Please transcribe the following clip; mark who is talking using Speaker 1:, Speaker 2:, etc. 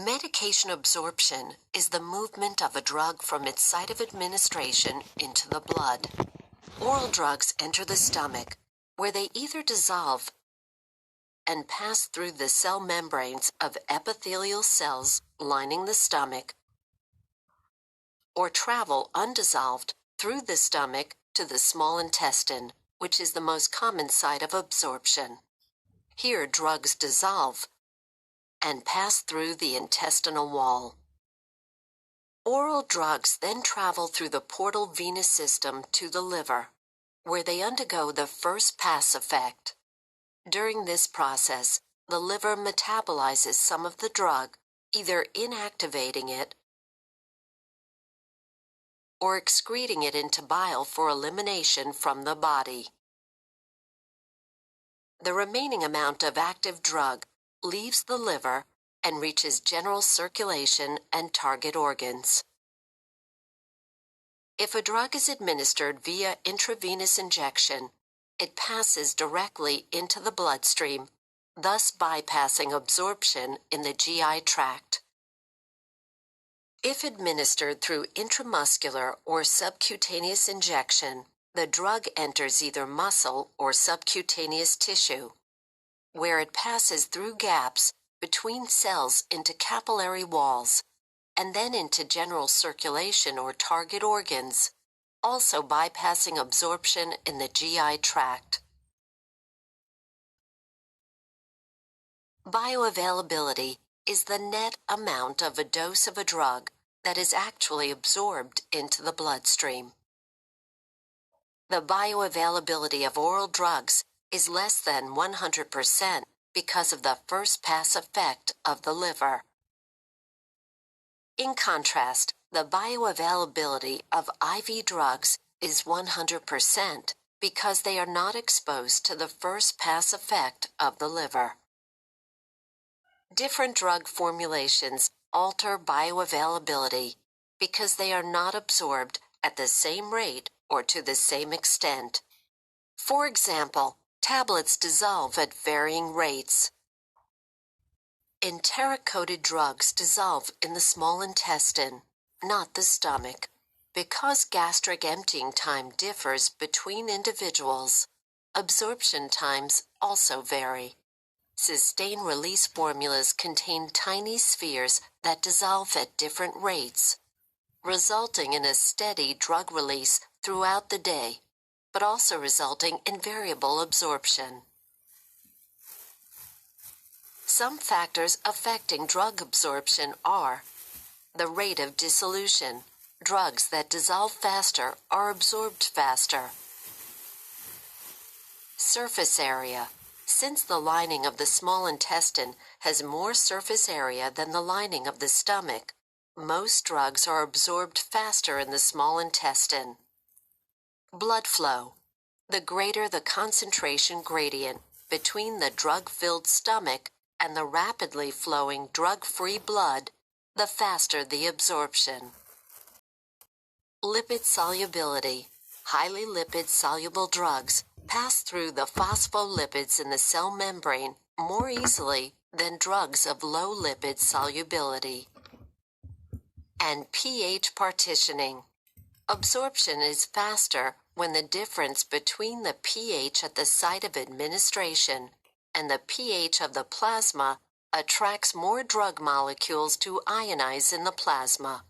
Speaker 1: Medication absorption is the movement of a drug from its site of administration into the blood. Oral drugs enter the stomach, where they either dissolve and pass through the cell membranes of epithelial cells lining the stomach, or travel undissolved through the stomach to the small intestine, which is the most common site of absorption. Here, drugs dissolve and pass through the intestinal wall. Oral drugs then travel through the portal venous system to the liver, where they undergo the first pass effect. During this process, the liver metabolizes some of the drug, either inactivating it or excreting it into bile for elimination from the body. The remaining amount of active drug leaves the liver and reaches general circulation and target organs. If a drug is administered via intravenous injection, it passes directly into the bloodstream, thus bypassing absorption in the GI tract. If administered through intramuscular or subcutaneous injection, the drug enters either muscle or subcutaneous tissue, where it passes through gaps between cells into capillary walls, and then into general circulation or target organs, also bypassing absorption in the GI tract. Bioavailability is the net amount of a dose of a drug that is actually absorbed into the bloodstream. The bioavailability of oral drugs is less than 100% because of the first pass effect of the liver. In contrast, the bioavailability of IV drugs is 100% because they are not exposed to the first pass effect of the liver. Different drug formulations alter bioavailability because they are not absorbed at the same rate or to the same extent. For example, tablets dissolve at varying rates. Enteric-coated drugs dissolve in the small intestine, not the stomach. Because gastric emptying time differs between individuals, absorption times also vary. Sustained-release formulas contain tiny spheres that dissolve at different rates, resulting in a steady drug release throughout the day, but also resulting in variable absorption. Some factors affecting drug absorption are the rate of dissolution. Drugs that dissolve faster are absorbed faster. Surface area. Since the lining of the small intestine has more surface area than the lining of the stomach, most drugs are absorbed faster in the small intestine. Blood flow. The greater the concentration gradient between the drug-filled stomach and the rapidly flowing drug-free blood, the faster the absorption. Lipid solubility. Highly lipid-soluble drugs pass through the phospholipids in the cell membrane more easily than drugs of low lipid solubility. And pH partitioning. Absorption is faster when the difference between the pH at the site of administration and the pH of the plasma attracts more drug molecules to ionize in the plasma.